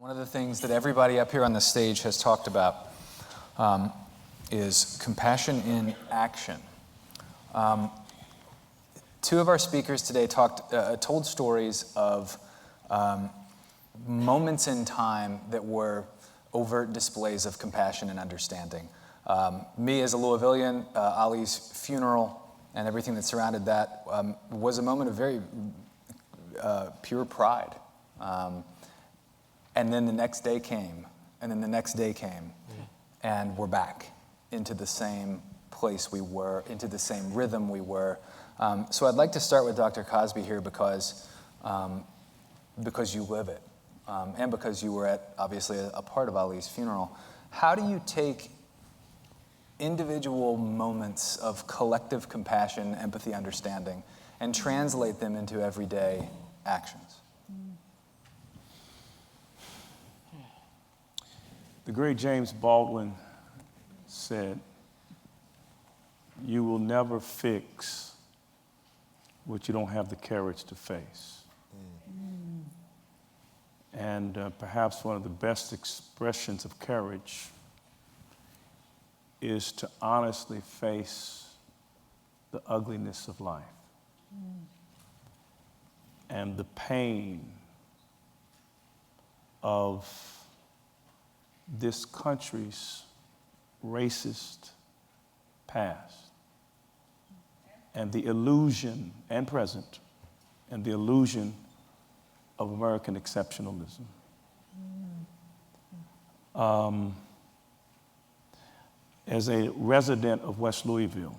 One of the things that everybody up here on the stage has talked about is compassion in action. Two of our speakers today told stories of moments in time that were overt displays of compassion and understanding. Me as a Louisvillian, Ali's funeral and everything that surrounded that was a moment of very pure pride. And then the next day came, and then the next day came, and we're back into the same place we were, into the same rhythm we were. So I'd like to start with Dr. Cosby here because you live it, and because you were obviously a part of Ali's funeral. How do you take individual moments of collective compassion, empathy, understanding, and translate them into everyday actions? The great James Baldwin said, "You will never fix what you don't have the courage to face." And perhaps one of the best expressions of courage is to honestly face the ugliness of life and the pain of this country's racist past and the illusion and present and the illusion of American exceptionalism. As a resident of West Louisville,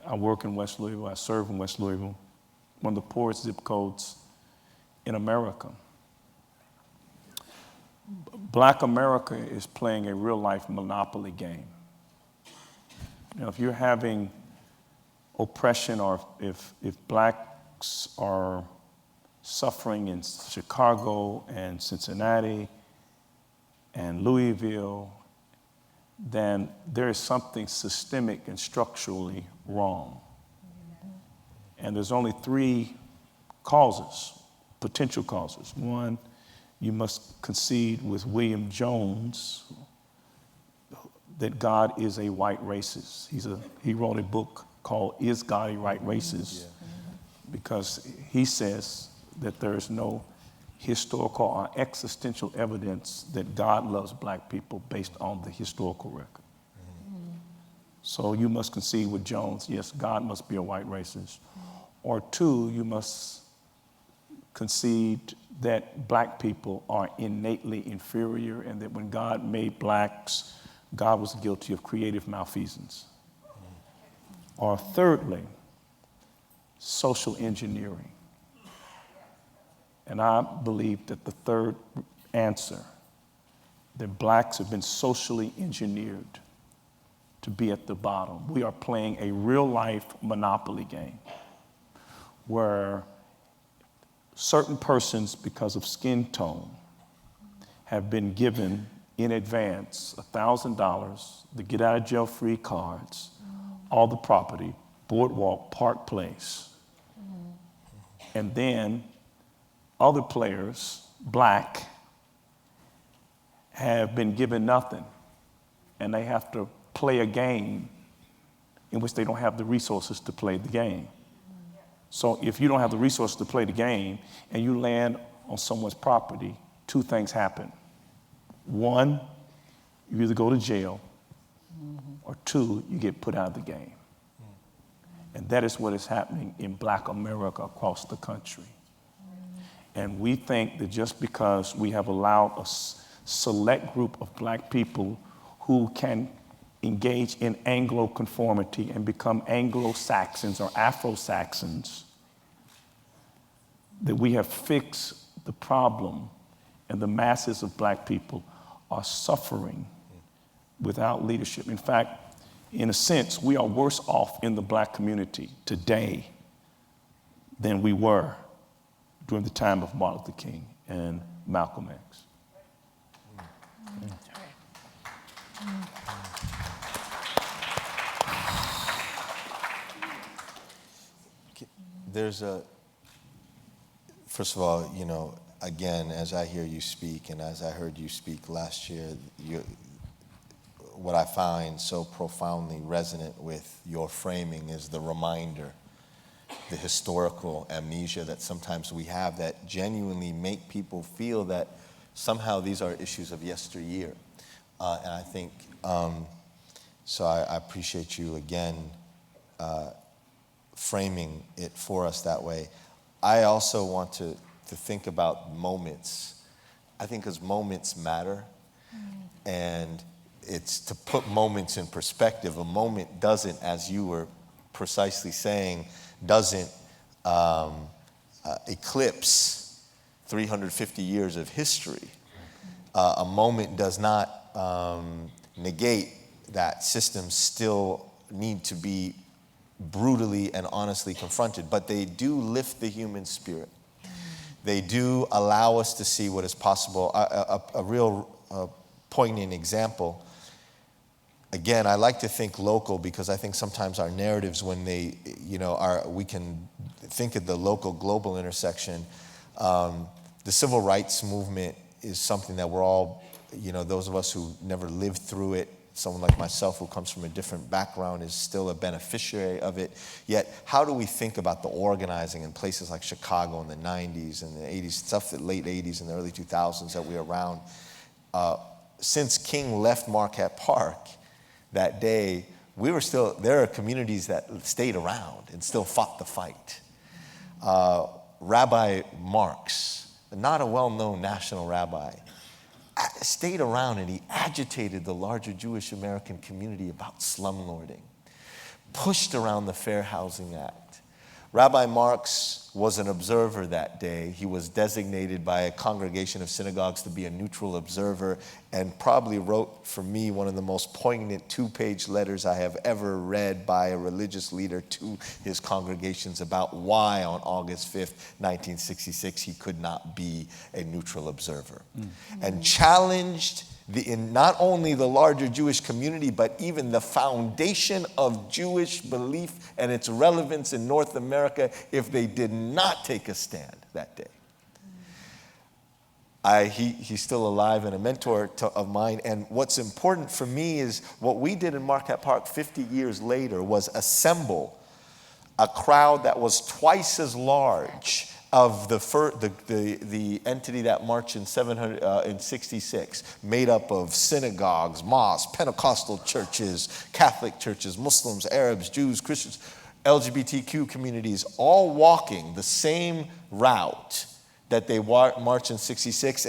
I work in West Louisville, I serve in West Louisville, one of the poorest zip codes in America. Black America is playing a real-life monopoly game. You know, if you're having oppression or if blacks are suffering in Chicago and Cincinnati and Louisville, then there is something systemic and structurally wrong. And there's only three causes, potential causes. One, you must concede with William Jones that God is a white racist. He wrote a book called Is God a White Racist? Because he says that there is no historical or existential evidence that God loves black people based on the historical record. So you must concede with Jones, yes, God must be a white racist. Or two, you must concede that black people are innately inferior and that when God made blacks, God was guilty of creative malfeasance. Or thirdly, social engineering. And I believe that the third answer, that blacks have been socially engineered to be at the bottom. We are playing a real-life monopoly game where certain persons, because of skin tone, have been given in advance $1,000 to get out of jail free cards, all the property, Boardwalk, Park Place. And then other players, black, have been given nothing, and they have to play a game in which they don't have the resources to play the game. So if you don't have the resources to play the game and you land on someone's property, two things happen. One, you either go to jail, or two, you get put out of the game. And that is what is happening in Black America across the country. And we think that just because we have allowed a select group of black people who can engage in Anglo-conformity and become Anglo-Saxons or Afro-Saxons, that we have fixed the problem and the masses of black people are suffering without leadership. In fact, in a sense, we are worse off in the black community today than we were during the time of Martin Luther King and Malcolm X. There's a, first of all, you know, again, as I hear you speak, and as I heard you speak last year, what I find so profoundly resonant with your framing is the reminder, the historical amnesia that sometimes we have that genuinely make people feel that somehow these are issues of yesteryear. And I think, so I appreciate you again framing it for us that way. I also want to think about moments. I think because moments matter, and it's to put moments in perspective. A moment doesn't, as you were precisely saying, doesn't eclipse 350 years of history. A moment does not negate that systems still need to be brutally and honestly confronted, but they do lift the human spirit. They do allow us to see what is possible. A real poignant example. Again, I like to think local because I think sometimes our narratives, when they, we can think at the local global intersection. The civil rights movement is something that we're all, those of us who never lived through it, someone like myself who comes from a different background is still a beneficiary of it. Yet, how do we think about the organizing in places like Chicago in the 90s and the 80s, stuff the late 80s and the early 2000s that we were around? Since King left Marquette Park that day, there are communities that stayed around and still fought the fight. Rabbi Marks, not a well-known national rabbi, stayed around and he agitated the larger Jewish American community about slumlording, pushed around the Fair Housing Act. Rabbi Marks was an observer that day. He was designated by a congregation of synagogues to be a neutral observer and probably wrote for me one of the most poignant 2-page letters I have ever read by a religious leader to his congregations about why on August 5th, 1966, he could not be a neutral observer. And challenged in not only the larger Jewish community, but even the foundation of Jewish belief and its relevance in North America if they did not take a stand that day. He's still alive and a mentor of mine. And what's important for me is what we did in Marquette Park 50 years later was assemble a crowd that was twice as large of the entity that marched in 766, made up of synagogues, mosques, Pentecostal churches, Catholic churches, Muslims, Arabs, Jews, Christians, LGBTQ communities, all walking the same route that they marched in 66.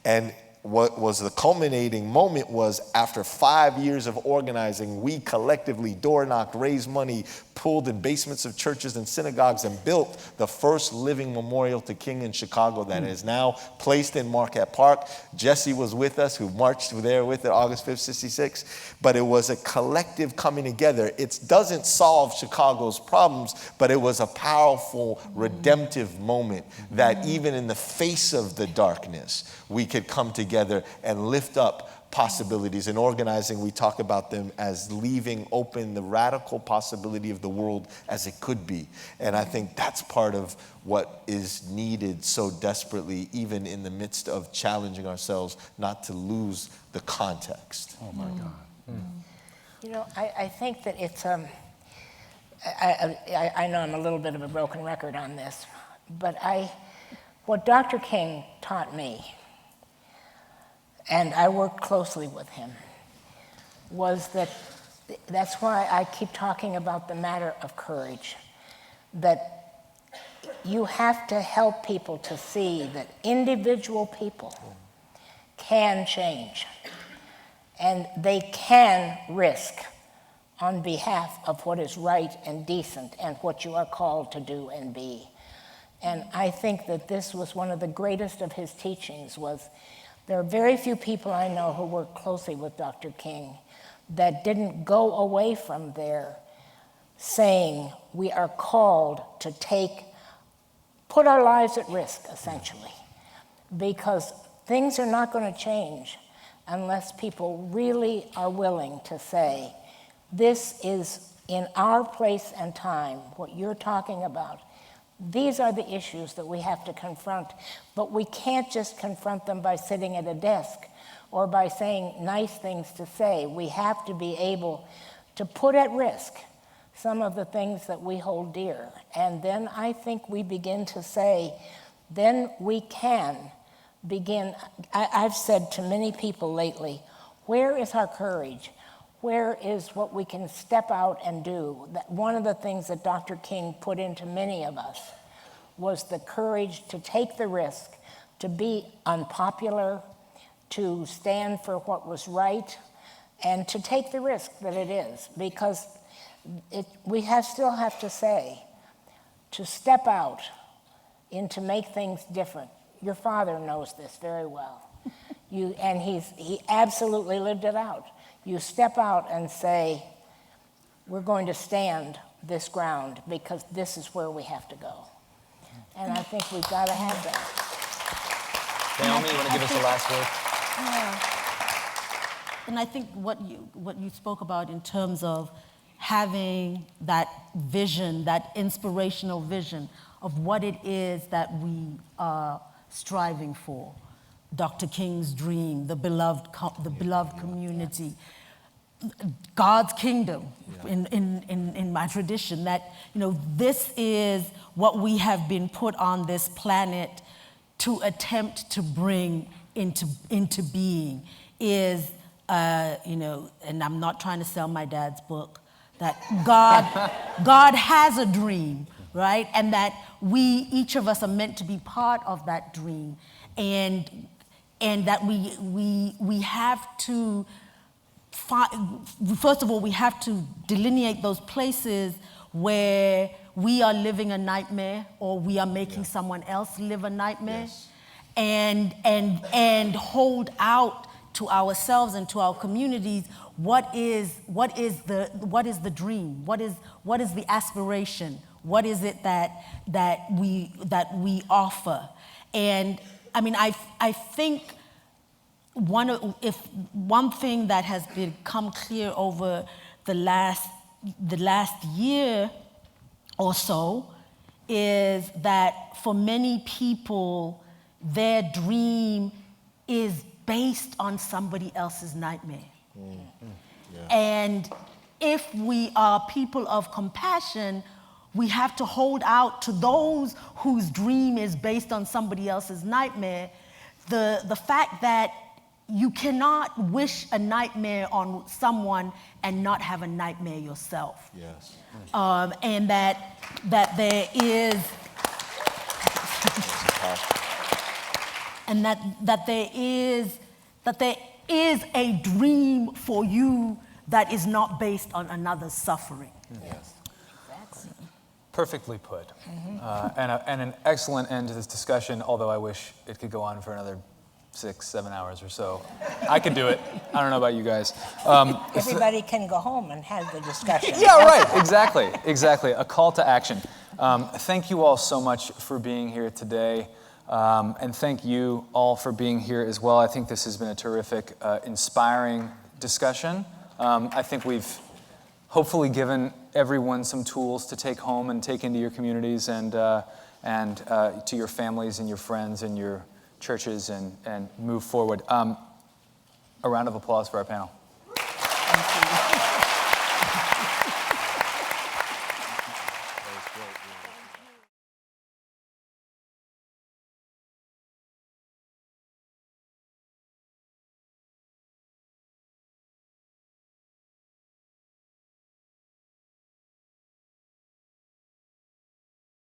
And what was the culminating moment was after 5 years of organizing, we collectively door knocked, raised money, pulled in basements of churches and synagogues, and built the first living memorial to King in Chicago that is now placed in Marquette Park. Jesse was with us, who marched there with it August 5th, 66. But it was a collective coming together. It doesn't solve Chicago's problems, but it was a powerful, redemptive moment that even in the face of the darkness, we could come together and lift up possibilities. In organizing, we talk about them as leaving open the radical possibility of the world as it could be. And I think that's part of what is needed so desperately, even in the midst of challenging ourselves not to lose the context. Oh my God. I think that it's, I know I'm a little bit of a broken record on this, but what Dr. King taught me, and I worked closely with him, was that's why I keep talking about the matter of courage, that you have to help people to see that individual people can change, and they can risk on behalf of what is right and decent and what you are called to do and be. And I think that this was one of the greatest of his teachings. There are very few people I know who worked closely with Dr. King that didn't go away from there saying we are called to put our lives at risk, essentially, because things are not going to change unless people really are willing to say, this is in our place and time, what you're talking about These are the issues that we have to confront, but we can't just confront them by sitting at a desk or by saying nice things to say. We have to be able to put at risk some of the things that we hold dear. And then I think we begin to say, then we can begin. I've said to many people lately, where is our courage? Where is what we can step out and do? One of the things that Dr. King put into many of us was the courage to take the risk, to be unpopular, to stand for what was right, and to take the risk that it is. Because still have to say, to step out and to make things different. Your father knows this very well. And he absolutely lived it out. You step out and say, we're going to stand this ground because this is where we have to go. And I think we've got to have that. Naomi, you want to give us the last word? Yeah. And I think what you spoke about in terms of having that vision, that inspirational vision of what it is that we are striving for. Dr. King's dream, the beloved community, God's kingdom in my tradition, that, you know, this is what we have been put on this planet to attempt to bring into being is, you know, and I'm not trying to sell my dad's book, that God has a dream, right? And that each of us are meant to be part of that dream. And that we have to, first of all, we have to delineate those places where we are living a nightmare or we are making someone else live a nightmare, and hold out to ourselves and to our communities what is the dream, what is the aspiration, what is it that we offer. And I mean, I think one thing that has become clear over the last year or so is that for many people, their dream is based on somebody else's nightmare. And if we are people of compassion, we have to hold out to those whose dream is based on somebody else's nightmare. The fact that you cannot wish a nightmare on someone and not have a nightmare yourself. Yes. And that there is, and that there is a dream for you that is not based on another's suffering. Yes. Perfectly put. And an excellent end to this discussion, although I wish it could go on for another 6-7 hours or so. I could do it. I don't know about you guys. Everybody can go home and have the discussion. Yeah, right. Exactly. A call to action. Thank you all so much for being here today. And thank you all for being here as well. I think this has been a terrific, inspiring discussion. I think we've hopefully given everyone some tools to take home and take into your communities and to your families and your friends and your churches and move forward. A round of applause for our panel. Thank you.